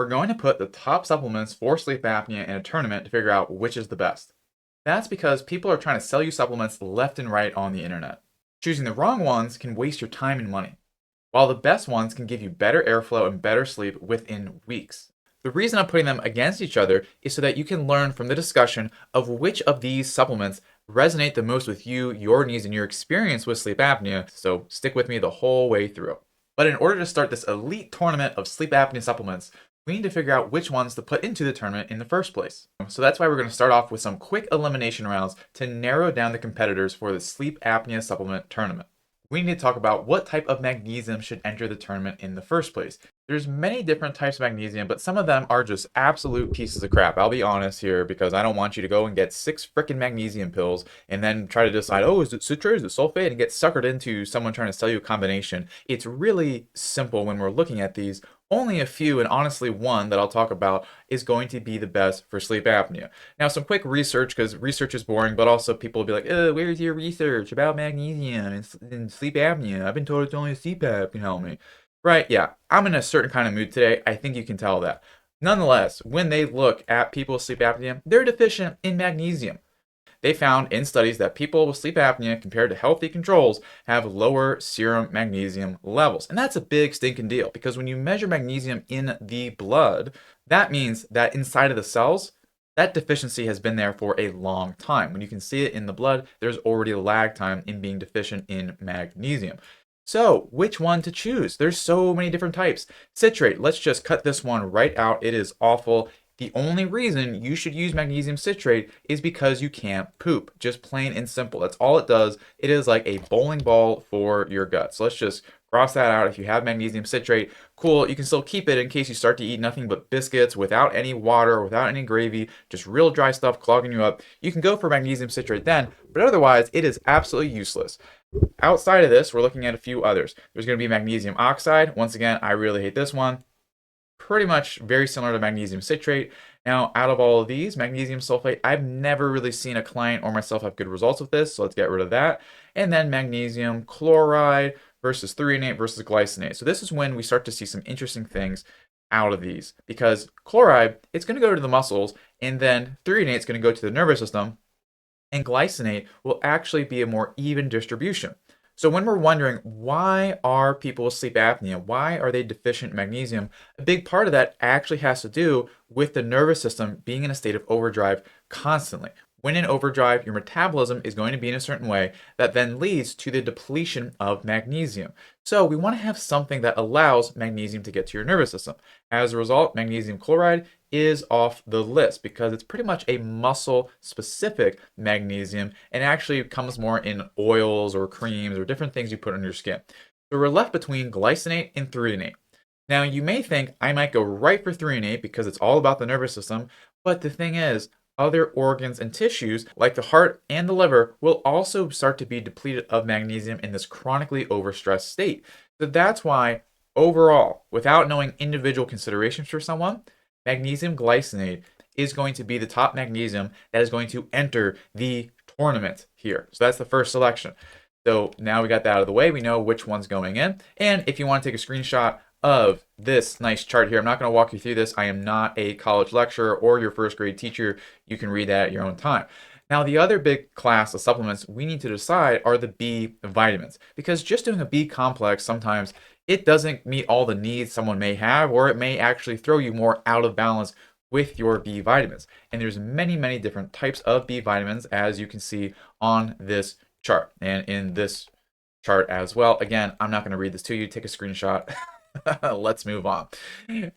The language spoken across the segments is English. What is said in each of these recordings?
we're going to put the top supplements for sleep apnea in a tournament to figure out which is the best. That's because people are trying to sell you supplements left and right on the internet. Choosing the wrong ones can waste your time and money, while the best ones can give you better airflow and better sleep within weeks. The reason I'm putting them against each other is so that you can learn from the discussion of which of these supplements resonate the most with you, your needs, and your experience with sleep apnea, so stick with me the whole way through. But in order to start this elite tournament of sleep apnea supplements, we need to figure out which ones to put into the tournament in the first place. So that's why we're going to start off with some quick elimination rounds to narrow down the competitors for the sleep apnea supplement tournament. We need to talk about what type of magnesium should enter the tournament in the first place. There's many different types of magnesium, but some of them are just absolute pieces of crap. I'll be honest here because I don't want you to go and get 6 frickin' magnesium pills and then try to decide, oh, is it citrate, is it sulfate, and get suckered into someone trying to sell you a combination. It's really simple when we're looking at these. Only a few, and honestly one that I'll talk about, is going to be the best for sleep apnea. Now, some quick research, because research is boring, but also people will be like, where's your research about magnesium and sleep apnea? I've been told it's only a CPAP can help me. Right, yeah, I'm in a certain kind of mood today. I think you can tell that. Nonetheless, when they look at people with sleep apnea, they're deficient in magnesium. They found in studies that people with sleep apnea compared to healthy controls have lower serum magnesium levels. And that's a big stinking deal because when you measure magnesium in the blood, that means that inside of the cells, that deficiency has been there for a long time. When you can see it in the blood, there's already a lag time in being deficient in magnesium. So, which one to choose? There's so many different types. Citrate, let's just cut this one right out. It is awful. The only reason you should use magnesium citrate is because you can't poop. Just plain and simple. That's all it does. It is like a bowling ball for your gut. So let's just cross that out. If you have magnesium citrate, cool. You can still keep it in case you start to eat nothing but biscuits without any water, without any gravy, just real dry stuff clogging you up. You can go for magnesium citrate then, but otherwise it is absolutely useless. Outside of this, we're looking at a few others. There's going to be magnesium oxide. Once again, I really hate this one. Pretty much very similar to magnesium citrate. Now, out of all of these, magnesium sulfate, I've never really seen a client or myself have good results with this, so let's get rid of that. And then magnesium chloride versus threonate versus glycinate. So this is when we start to see some interesting things out of these, because chloride, it's going to go to the muscles, and then threonate is going to go to the nervous system, and glycinate will actually be a more even distribution. So when we're wondering why are people with sleep apnea, why are they deficient in magnesium, a big part of that actually has to do with the nervous system being in a state of overdrive constantly. When in overdrive, your metabolism is going to be in a certain way that then leads to the depletion of magnesium. So we want to have something that allows magnesium to get to your nervous system. As a result, magnesium chloride is off the list because it's pretty much a muscle-specific magnesium and actually comes more in oils or creams or different things you put on your skin. So we're left between glycinate and threonate. Now, you may think I might go right for threonate because it's all about the nervous system, but the thing is, other organs and tissues, like the heart and the liver, will also start to be depleted of magnesium in this chronically overstressed state. So that's why, overall, without knowing individual considerations for someone, magnesium glycinate is going to be the top magnesium that is going to enter the tournament here. So that's the first selection. So now we got that out of the way. We know which one's going in. And if you want to take a screenshot of this nice chart here, I'm not going to walk you through this. I am not a college lecturer or your first grade teacher. You can read that at your own time. Now, the other big class of supplements we need to decide are the B vitamins, because just doing a B complex sometimes it doesn't meet all the needs someone may have, or it may actually throw you more out of balance with your B vitamins. And there's many, many different types of B vitamins, as you can see on this chart and in this chart as well. Again, I'm not going to read this to you. Take a screenshot. Let's move on.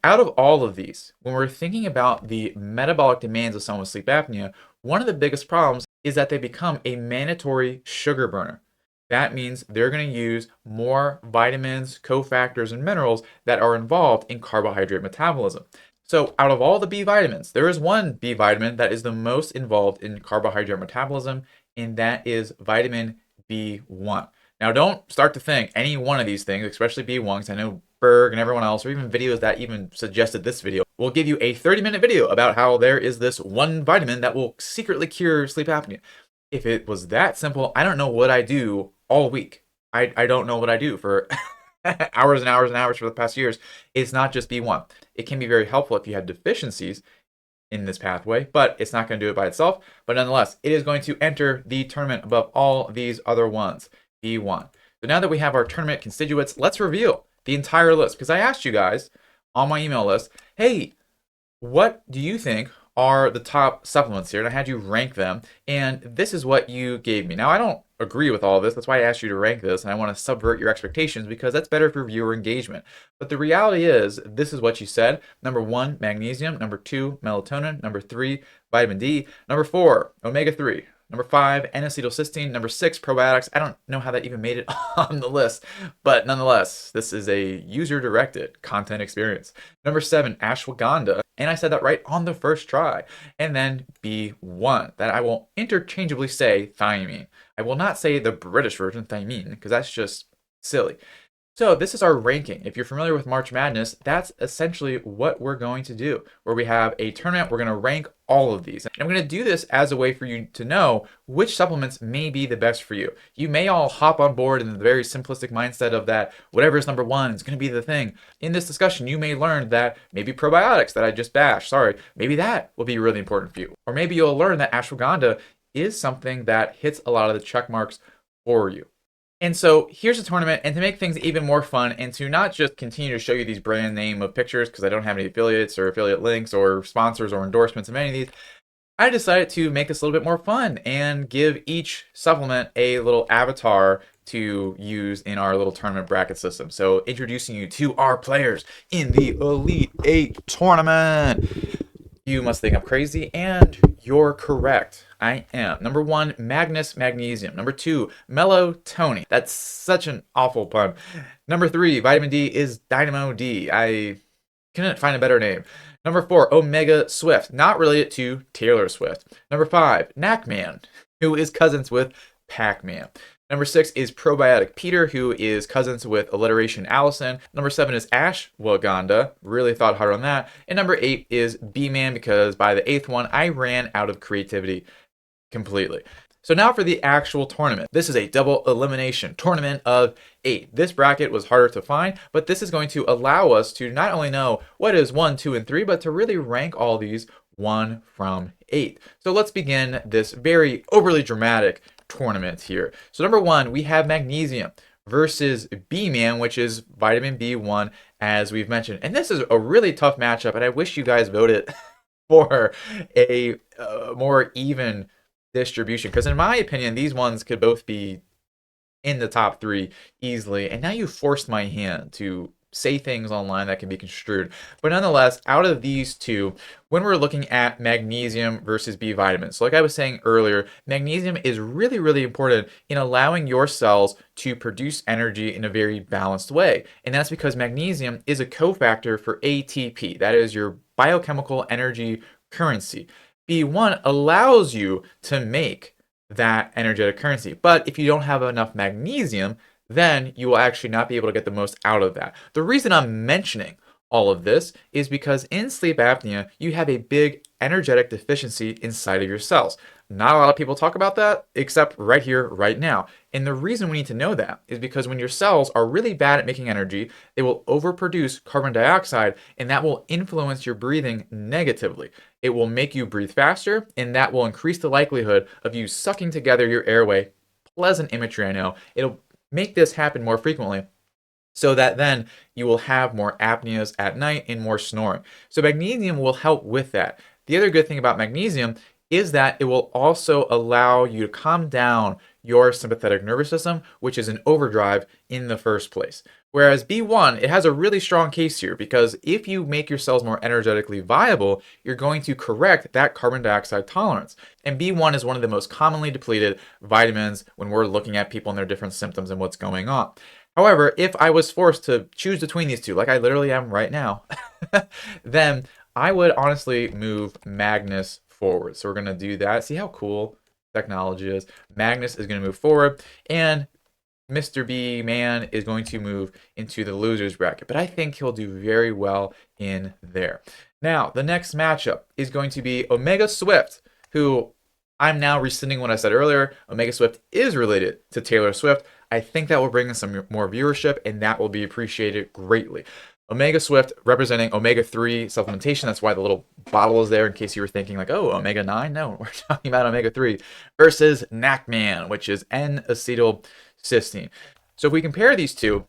Out of all of these, when we're thinking about the metabolic demands of someone with sleep apnea, one of the biggest problems is that they become a mandatory sugar burner. That means they're going to use more vitamins, cofactors, and minerals that are involved in carbohydrate metabolism. So out of all the B vitamins, there is one B vitamin that is the most involved in carbohydrate metabolism, and that is vitamin B1. Now, don't start to think any one of these things, especially B1, because I know Berg and everyone else, or even videos that even suggested this video, will give you a 30-minute video about how there is this one vitamin that will secretly cure sleep apnea. If it was that simple, I don't know what I do all week. I don't know what I do for hours and hours and hours for the past years, it's not just B1. It can be very helpful if you have deficiencies in this pathway, but it's not going to do it by itself. But nonetheless, it is going to enter the tournament above all these other ones, B1. So now that we have our tournament constituents, let's reveal the entire list, because I asked you guys on my email list, hey, what do you think are the top supplements here? And I had you rank them, and this is what you gave me. Now, I don't agree with all of this. That's why I asked you to rank this, and I want to subvert your expectations because that's better for viewer engagement. But the reality is, this is what you said. Number 1, magnesium. Number 2, melatonin. Number 3, vitamin D. Number 4, omega-3. Number 5, N-acetylcysteine. Number 6, probiotics. I don't know how that even made it on the list, but nonetheless, this is a user-directed content experience. Number 7, ashwagandha. And I said that right on the first try. And then B1, that I will interchangeably say thiamine. I will not say the British version, thiamine, because that's just silly. So this is our ranking. If you're familiar with March Madness, that's essentially what we're going to do, where we have a tournament, we're going to rank all of these. And I'm going to do this as a way for you to know which supplements may be the best for you. You may all hop on board in the very simplistic mindset of that whatever is number 1 is going to be the thing. In this discussion, you may learn that maybe probiotics that I just bashed, maybe that will be really important for you. Or maybe you'll learn that ashwagandha is something that hits a lot of the check marks for you. And so here's a tournament, and to make things even more fun, and to not just continue to show you these brand name of pictures, because I don't have any affiliates or affiliate links or sponsors or endorsements of any of these, I decided to make this a little bit more fun and give each supplement a little avatar to use in our little tournament bracket system. So introducing you to our players in the Elite 8 tournament. You must think I'm crazy, and you're correct. I am. Number 1, magnesium. Number 2, melatonin. That's such an awful pun. Number 3, vitamin D is Dynamo D. I couldn't find a better name. Number 4, Omega Swift, not related to Taylor Swift. Number 5, Knackman, who is cousins with Pac-Man. Number 6 is Probiotic Peter, who is cousins with Alliteration Allison. Number 7 is Ashwagandha. Really thought hard on that. And number 8 is B-Man, because by the 8th one, I ran out of creativity completely. So now for the actual tournament. This is a double elimination tournament of 8. This bracket was harder to find, but this is going to allow us to not only know what is 1, 2, and 3, but to really rank all these 1 from 8. So let's begin this very overly dramatic tournament here. So number 1, we have magnesium versus B-Man, which is vitamin B1, as we've mentioned. And this is a really tough matchup, and I wish you guys voted for a more even distribution, because in my opinion, these ones could both be in the top 3 easily. And now you forced my hand to say things online that can be construed. But nonetheless, out of these two, when we're looking at magnesium versus B vitamins, so like I was saying earlier, magnesium is really, really important in allowing your cells to produce energy in a very balanced way. And that's because magnesium is a cofactor for ATP. That is your biochemical energy currency. B1 allows you to make that energetic currency. But if you don't have enough magnesium, then you will actually not be able to get the most out of that. The reason I'm mentioning all of this is because in sleep apnea, you have a big energetic deficiency inside of your cells. Not a lot of people talk about that, except right here, right now. And the reason we need to know that is because when your cells are really bad at making energy, they will overproduce carbon dioxide, and that will influence your breathing negatively. It will make you breathe faster, and that will increase the likelihood of you sucking together your airway. Pleasant imagery, I know. It'll make this happen more frequently, so that then you will have more apneas at night and more snoring. So magnesium will help with that. The other good thing about magnesium is that it will also allow you to calm down your sympathetic nervous system, which is in overdrive in the first place. Whereas B1, it has a really strong case here, because if you make your cells more energetically viable, you're going to correct that carbon dioxide tolerance. And B1 is one of the most commonly depleted vitamins when we're looking at people and their different symptoms and what's going on. However, if I was forced to choose between these two, like I literally am right now, then I would honestly move Magnus forward. So we're going to do that. See how cool technology is. Magnus is going to move forward, and Mr. B Man is going to move into the losers bracket, but I think he'll do very well in there. Now, the next matchup is going to be Omega Swift, who I'm now rescinding what I said earlier. Omega Swift is related to Taylor Swift. I think that will bring us some more viewership, and that will be appreciated greatly. Omega Swift representing omega-3 supplementation. That's why the little bottle is there in case you were thinking like, oh, omega-9? No, we're talking about omega-3 versus Nacman, which is N-acetylcysteine. So if we compare these two,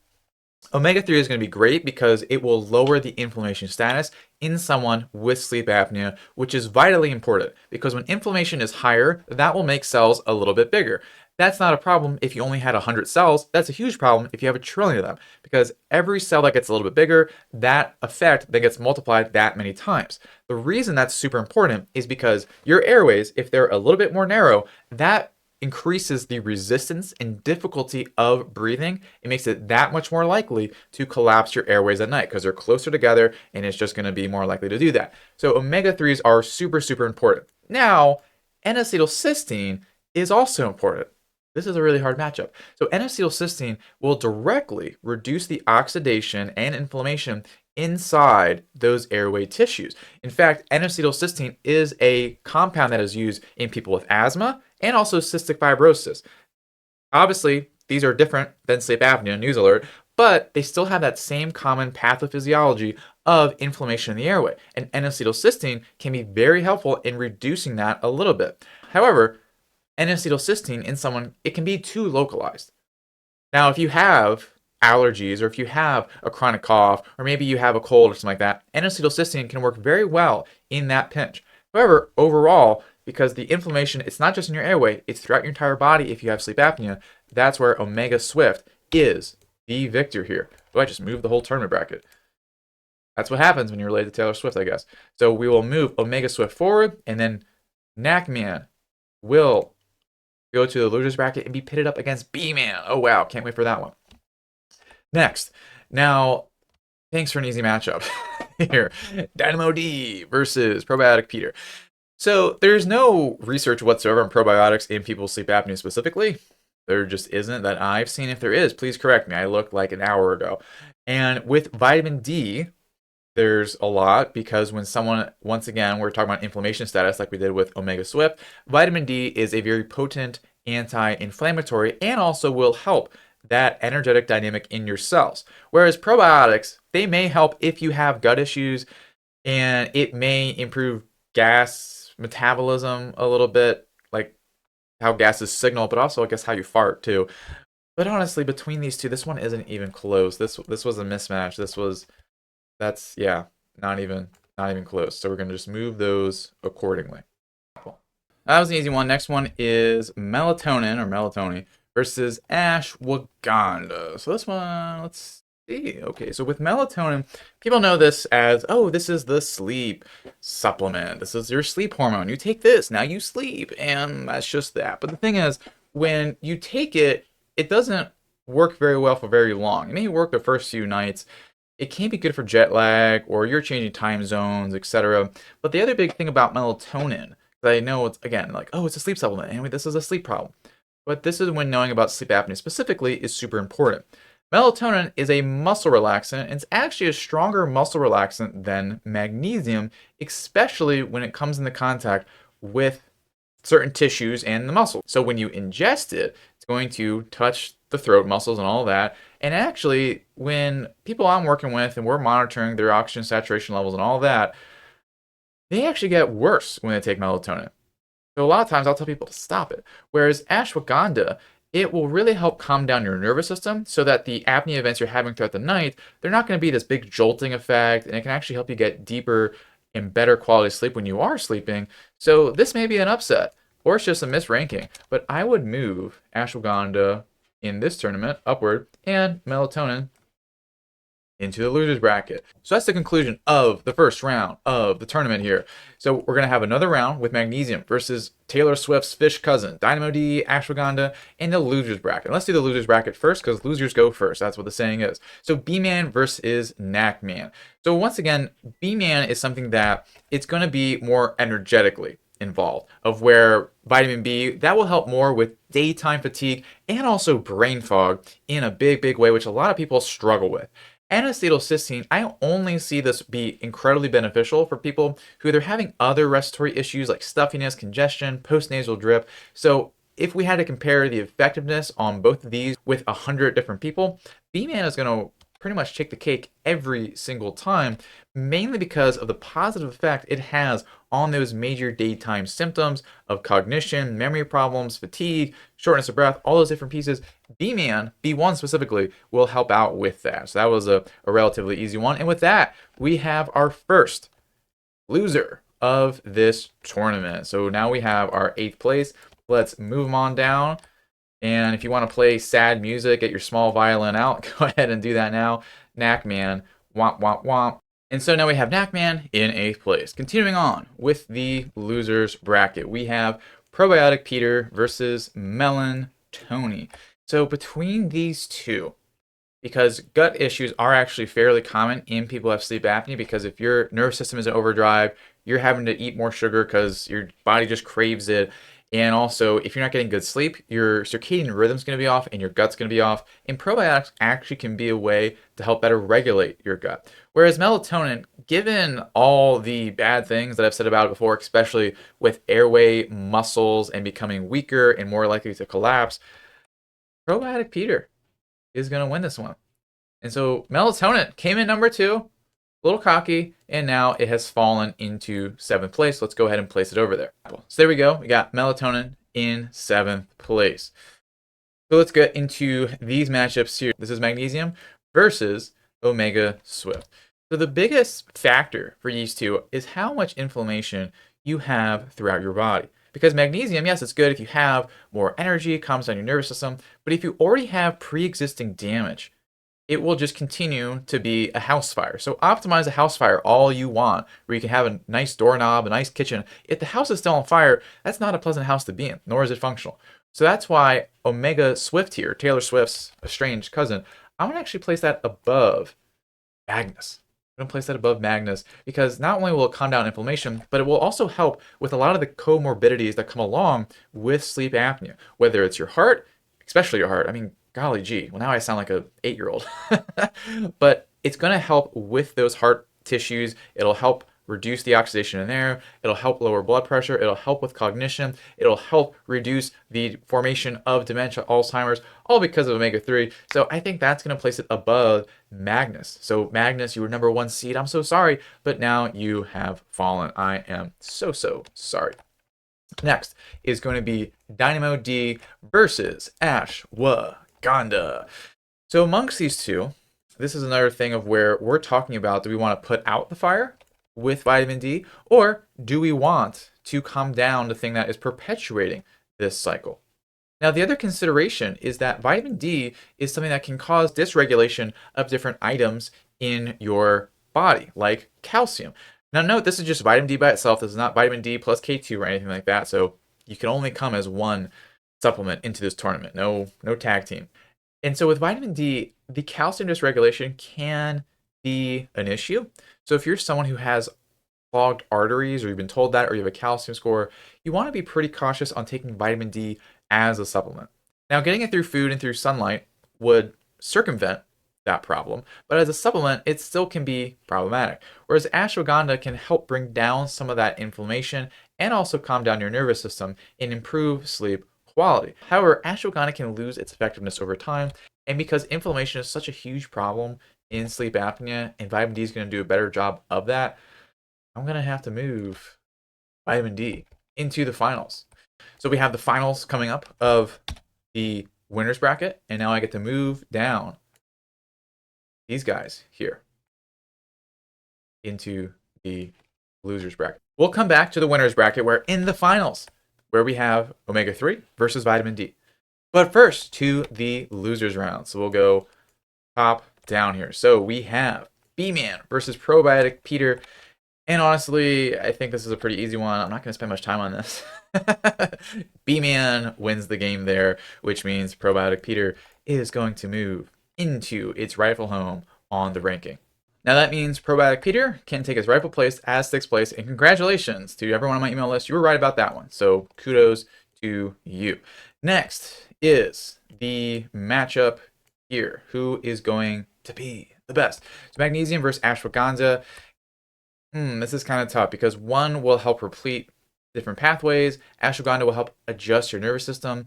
omega-3 is going to be great because it will lower the inflammation status in someone with sleep apnea, which is vitally important because when inflammation is higher, that will make cells a little bit bigger. That's not a problem if you only had 100 cells. That's a huge problem if you have a trillion of them because every cell that gets a little bit bigger, that effect then gets multiplied that many times. The reason that's super important is because your airways, if they're a little bit more narrow, that increases the resistance and difficulty of breathing. It makes it that much more likely to collapse your airways at night because they're closer together and it's just going to be more likely to do that. So omega-3s are super, super important. Now, N-acetylcysteine is also important. This is a really hard matchup. So N-acetylcysteine will directly reduce the oxidation and inflammation inside those airway tissues. In fact, N-acetylcysteine is a compound that is used in people with asthma and also cystic fibrosis. Obviously, these are different than sleep apnea, news alert, but they still have that same common pathophysiology of inflammation in the airway. And N-acetylcysteine can be very helpful in reducing that a little bit. However, N-acetylcysteine in someone, it can be too localized. Now, if you have allergies or if you have a chronic cough or maybe you have a cold or something like that, N-acetylcysteine can work very well in that pinch. However, overall, because the inflammation, it's not just in your airway, it's throughout your entire body if you have sleep apnea, that's where Omega Swift is the victor here. Oh, I just moved the whole tournament bracket. That's what happens when you're related to Taylor Swift, I guess. So we will move Omega Swift forward, and then Nacman will go to the losers bracket and be pitted up against B-Man. Oh, wow. Can't wait for that one. Next. Now, thanks for an easy matchup here. Dynamo D versus Probiotic Peter. So there's no research whatsoever on probiotics in people's sleep apnea specifically. There just isn't that I've seen. If there is, please correct me. I looked like an hour ago. And with vitamin D, there's a lot because when someone, once again, we're talking about inflammation status like we did with Omega Swift, vitamin D is a very potent anti-inflammatory and also will help that energetic dynamic in your cells. Whereas probiotics, they may help if you have gut issues and it may improve gas metabolism a little bit, like how gases signal, but also I guess how you fart too. But honestly, between these two, this one isn't even close. This was a mismatch. That's yeah, not even close. So we're gonna just move those accordingly. Cool. That was an easy one. Next one is melatonin versus ashwagandha. So this one, let's see. Okay, so with melatonin, people know this as, oh, this is the sleep supplement. This is your sleep hormone. You take this, now you sleep, and that's just that. But the thing is, when you take it, it doesn't work very well for very long. It may work the first few nights. It can be good for jet lag or you're changing time zones, etc. But the other big thing about melatonin, that I know it's, again, like, oh, it's a sleep supplement. Anyway, this is a sleep problem. But this is when knowing about sleep apnea specifically is super important. Melatonin is a muscle relaxant, and it's actually a stronger muscle relaxant than magnesium, especially when it comes into contact with certain tissues and the muscle. So when you ingest it, it's going to touch the throat muscles and all that. And actually, when people I'm working with and we're monitoring their oxygen saturation levels and all that, they actually get worse when they take melatonin. So a lot of times I'll tell people to stop it. Whereas ashwagandha, it will really help calm down your nervous system so that the apnea events you're having throughout the night, they're not going to be this big jolting effect, and it can actually help you get deeper and better quality sleep when you are sleeping. So this may be an upset, or it's just a misranking, but I would move ashwagandha in this tournament upward and melatonin into the losers bracket. So that's the conclusion of the first round of the tournament here. So we're going to have another round with Magnesium versus Taylor Swift's fish cousin, Dynamo D, ashwagandha, in the losers bracket. Let's do the losers bracket first because losers go first. That's what the saying is. So B-Man versus Nacman. So once again, B-Man is something that it's going to be more energetically involved, of where vitamin B, that will help more with daytime fatigue and also brain fog in a big way, which a lot of people struggle with. N-acetylcysteine, I only see this be incredibly beneficial for people who are having other respiratory issues like stuffiness, congestion, postnasal drip. So if we had to compare the effectiveness on both of these with 100 different people, B-Man is going to pretty much take the cake every single time, mainly because of the positive effect it has on those major daytime symptoms of cognition, memory problems, fatigue, shortness of breath, all those different pieces. B-Man, B1 specifically, will help out with that. So that was a relatively easy one. And with that, we have our first loser of this tournament. So now we have our 8th place. Let's move them on down. And if you want to play sad music, get your small violin out, go ahead and do that now. Knackman, womp, womp, womp. And so now we have Knackman in 8th place. Continuing on with the losers bracket, we have Probiotic Peter versus Melon Tony. So between these two, because gut issues are actually fairly common in people who have sleep apnea, because if your nervous system is in overdrive, you're having to eat more sugar because your body just craves it. And also, if you're not getting good sleep, your circadian rhythm's going to be off and your gut's going to be off. And probiotics actually can be a way to help better regulate your gut. Whereas melatonin, given all the bad things that I've said about it before, especially with airway muscles and becoming weaker and more likely to collapse, probiotic Peter is going to win this one. And so melatonin came in number 2, a little cocky, and now it has fallen into 7th place. Let's go ahead and place it over there. So there we go. We got melatonin in 7th place. So let's get into these matchups here. This is Magnesium versus Omega Swift. So the biggest factor for these two is how much inflammation you have throughout your body. Because magnesium, yes, it's good if you have more energy, calms down your nervous system, but if you already have pre-existing damage, it will just continue to be a house fire. So optimize a house fire all you want, where you can have a nice doorknob, a nice kitchen. If the house is still on fire, that's not a pleasant house to be in, nor is it functional. So that's why Omega Swift here, Taylor Swift's estranged cousin, I'm going to actually place that above Magnus. I'm going to place that above Magnus because not only will it calm down inflammation, but it will also help with a lot of the comorbidities that come along with sleep apnea, whether it's your heart, especially your heart. I mean, golly gee, well now I sound like a 8-year-old. But it's going to help with those heart tissues. It'll help reduce the oxidation in there. It'll help lower blood pressure. It'll help with cognition. It'll help reduce the formation of dementia, Alzheimer's, all because of omega-3. So I think that's going to place it above Magnus. So Magnus, you were number 1 seed. I'm so sorry, but now you have fallen. I am so sorry. Next is going to be Dynamo D versus Ashwagandha. So amongst these two, this is another thing of where we're talking about, do we want to put out the fire with vitamin D, or do we want to calm down the thing that is perpetuating this cycle? Now, the other consideration is that vitamin D is something that can cause dysregulation of different items in your body, like calcium. Now, note, this is just vitamin D by itself. This is not vitamin D plus K2 or anything like that, so you can only come as one supplement into this tournament. No tag team. And so with vitamin D, the calcium dysregulation can be an issue. So if you're someone who has clogged arteries, or you've been told that, or you have a calcium score, you want to be pretty cautious on taking vitamin D as a supplement. Now, getting it through food and through sunlight would circumvent that problem, but as a supplement, it still can be problematic. Whereas ashwagandha can help bring down some of that inflammation and also calm down your nervous system and improve sleep quality. However, ashwagandha can lose its effectiveness over time, and because inflammation is such a huge problem in sleep apnea, and vitamin D is going to do a better job of that, I'm going to have to move vitamin D into the finals. So we have the finals coming up of the winners bracket, and now I get to move down these guys here into the losers bracket. We'll come back to the winners bracket where in the finals, where we have omega-3 versus vitamin D. But first, to the losers round. So we'll go top down here. So we have B-Man versus Probiotic Peter. And honestly, I think this is a pretty easy one. I'm not going to spend much time on this. B-Man wins the game there, which means Probiotic Peter is going to move into its rightful home on the ranking. Now that means Probiotic Peter can take his rightful place as 6th place, and congratulations to everyone on my email list. You were right about that one, so kudos to you. Next is the matchup here. Who is going to be the best? It's Magnesium versus Ashwagandha. This is kind of tough because one will help replete different pathways. Ashwagandha will help adjust your nervous system.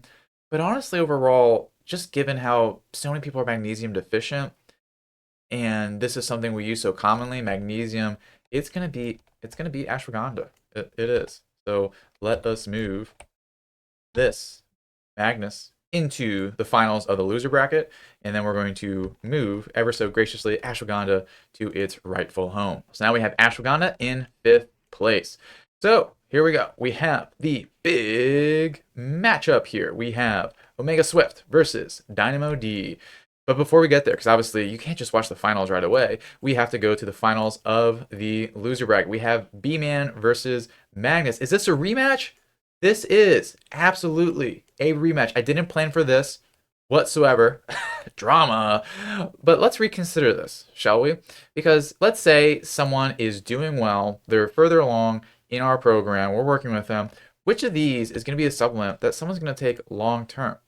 But honestly, overall, just given how so many people are magnesium deficient, and this is something we use so commonly, magnesium, it's gonna be ashwagandha. It is. So let us move this Magnus into the finals of the loser bracket, and then we're going to move ever so graciously ashwagandha to its rightful home. So now we have ashwagandha in 5th place. So here we go. We have the big matchup here. We have Omega Swift versus Dynamo D. But before we get there, because obviously you can't just watch the finals right away, we have to go to the finals of the loser bracket. We have B-Man versus Magnus. Is this a rematch? This is absolutely a rematch. I didn't plan for this whatsoever. Drama. But let's reconsider this, shall we? Because let's say someone is doing well, they're further along in our program, we're working with them. Which of these is going to be a supplement that someone's going to take long term?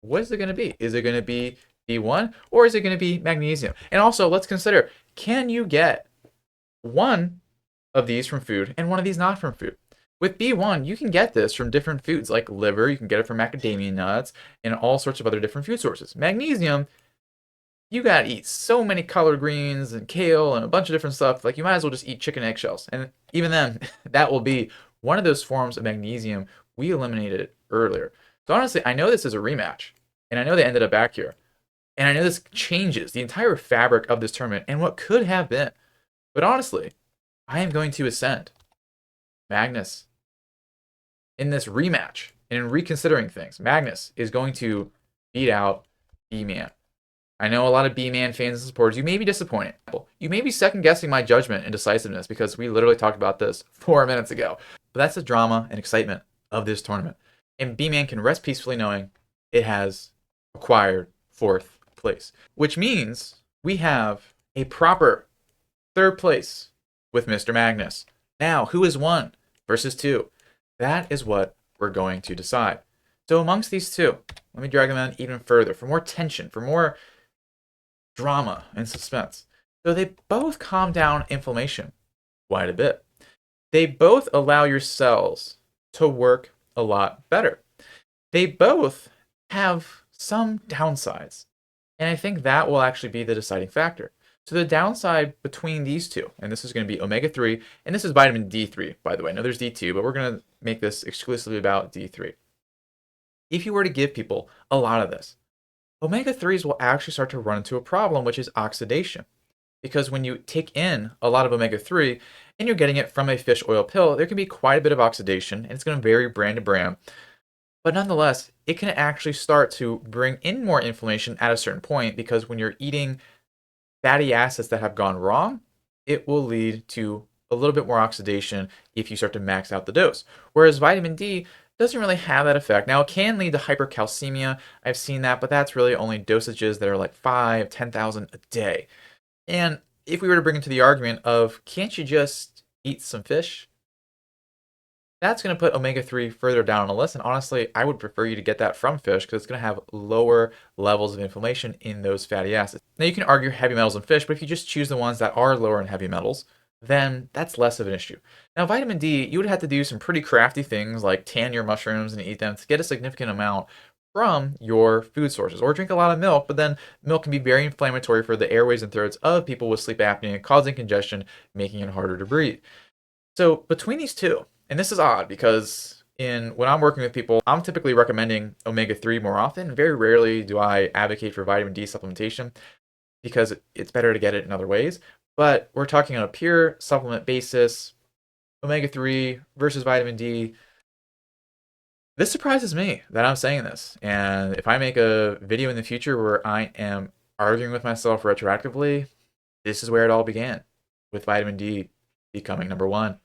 What is it going to be? Is it going to be B1 or is it going to be magnesium? And also, let's consider, can you get one of these from food and one of these not from food? With B1, you can get this from different foods like liver, you can get it from macadamia nuts, and all sorts of other different food sources. Magnesium, you gotta eat so many collard greens and kale and a bunch of different stuff. Like, you might as well just eat chicken eggshells. And even then, that will be one of those forms of magnesium we eliminated earlier. So honestly, I know this is a rematch, and I know they ended up back here. And I know this changes the entire fabric of this tournament and what could have been. But honestly, I am going to ascend Magnus in this rematch, and in reconsidering things, Magnus is going to beat out B-Man. I know a lot of B-Man fans and supporters, you may be disappointed. You may be second-guessing my judgment and decisiveness because we literally talked about this 4 minutes ago. But that's the drama and excitement of this tournament. And B-Man can rest peacefully knowing it has acquired 4th place. Which means we have a proper 3rd place with Mr. Magnus. Now, who is 1 versus 2? That is what we're going to decide. So amongst these two, let me drag them in even further for more tension, for more drama and suspense. So they both calm down inflammation quite a bit. They both allow your cells to work a lot better. They both have some downsides. And I think that will actually be the deciding factor. So the downside between these two, and this is going to be omega-3, and this is vitamin D3, by the way. I know there's D2, but we're going to make this exclusively about D3. If you were to give people a lot of this, omega-3s will actually start to run into a problem, which is oxidation. Because when you take in a lot of omega-3 and you're getting it from a fish oil pill, there can be quite a bit of oxidation, and it's going to vary brand to brand. But nonetheless, it can actually start to bring in more inflammation at a certain point, because when you're eating fatty acids that have gone wrong, it will lead to a little bit more oxidation if you start to max out the dose. Whereas vitamin D doesn't really have that effect. Now, it can lead to hypercalcemia. I've seen that, but that's really only dosages that are like 5, 10,000 a day. And if we were to bring into the argument of, can't you just eat some fish? That's going to put omega-3 further down on the list. And honestly, I would prefer you to get that from fish because it's going to have lower levels of inflammation in those fatty acids. Now, you can argue heavy metals in fish, but if you just choose the ones that are lower in heavy metals, then that's less of an issue. Now, vitamin D, you would have to do some pretty crafty things like tan your mushrooms and eat them to get a significant amount from your food sources, or drink a lot of milk, but then milk can be very inflammatory for the airways and throats of people with sleep apnea, causing congestion, making it harder to breathe. So between these two, and this is odd because when I'm working with people, I'm typically recommending omega-3 more often. Very rarely do I advocate for vitamin D supplementation because it's better to get it in other ways. But we're talking on a pure supplement basis, omega-3 versus vitamin D. This surprises me that I'm saying this. And if I make a video in the future where I am arguing with myself retroactively, this is where it all began, with vitamin D becoming number 1.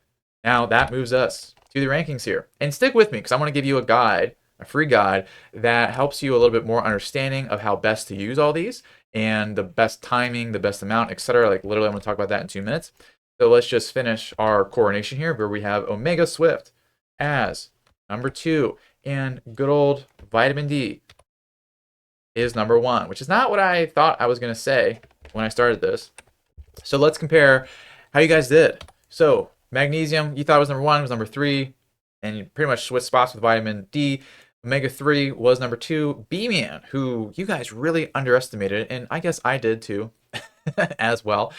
Now, that moves us to the rankings here. And stick with me, because I want to give you a guide, a free guide, that helps you a little bit more understanding of how best to use all these, and the best timing, the best amount, etc. Like, literally, I'm going to talk about that in 2 minutes. So let's just finish our coronation here, where we have Omega Swift as number 2, and good old vitamin D is number 1, which is not what I thought I was going to say when I started this. So let's compare how you guys did. So magnesium, you thought it was number 1, it was number 3. and you pretty much switch spots with vitamin D. Omega-3 was number 2. B-Man, who you guys really underestimated, and I guess I did too, as well,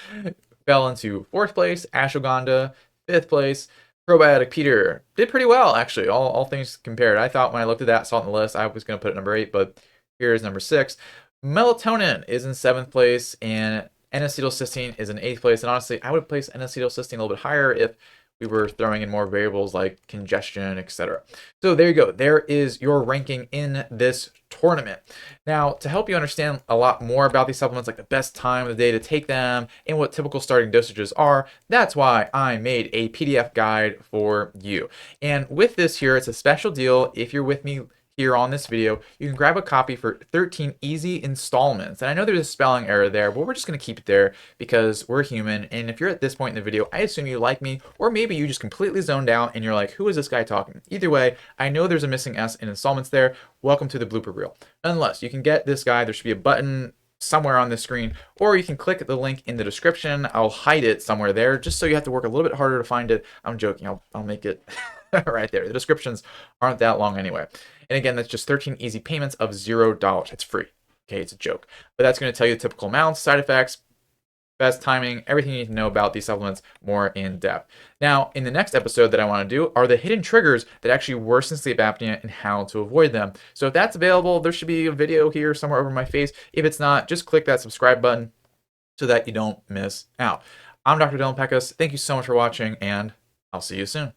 fell into 4th place. Ashwagandha, 5th place. Probiotic Peter did pretty well, actually, all things compared. I thought when I looked at that, saw it on the list, I was going to put it number 8, but here's number 6. Melatonin is in 7th place, and N-acetylcysteine is in 8th place. And honestly, I would place N-acetylcysteine a little bit higher if we were throwing in more variables like congestion, etc. So there you go. There is your ranking in this tournament. Now, to help you understand a lot more about these supplements, like the best time of the day to take them and what typical starting dosages are, that's why I made a PDF guide for you. And with this here, it's a special deal. If you're with me here on this video, you can grab a copy for 13 easy installments. And I know there's a spelling error there, but we're just going to keep it there because we're human. And if you're at this point in the video, I assume you like me, or maybe you just completely zoned out and you're like, who is this guy talking? Either way, I know there's a missing S in installments there. Welcome to the blooper reel. Nonetheless, you can get this guy. There should be a button somewhere on the screen, or you can click the link in the description. I'll hide it somewhere there just so you have to work a little bit harder to find it. I'm joking. I'll make it right there. The descriptions aren't that long anyway. And again, that's just 13 easy payments of $0. It's free. Okay, it's a joke. But that's going to tell you the typical amounts, side effects, best timing, everything you need to know about these supplements more in depth. Now, in the next episode that I want to do are the hidden triggers that actually worsen sleep apnea and how to avoid them. So if that's available, there should be a video here somewhere over my face. If it's not, just click that subscribe button so that you don't miss out. I'm Dr. Dylan Peckus. Thank you so much for watching, and I'll see you soon.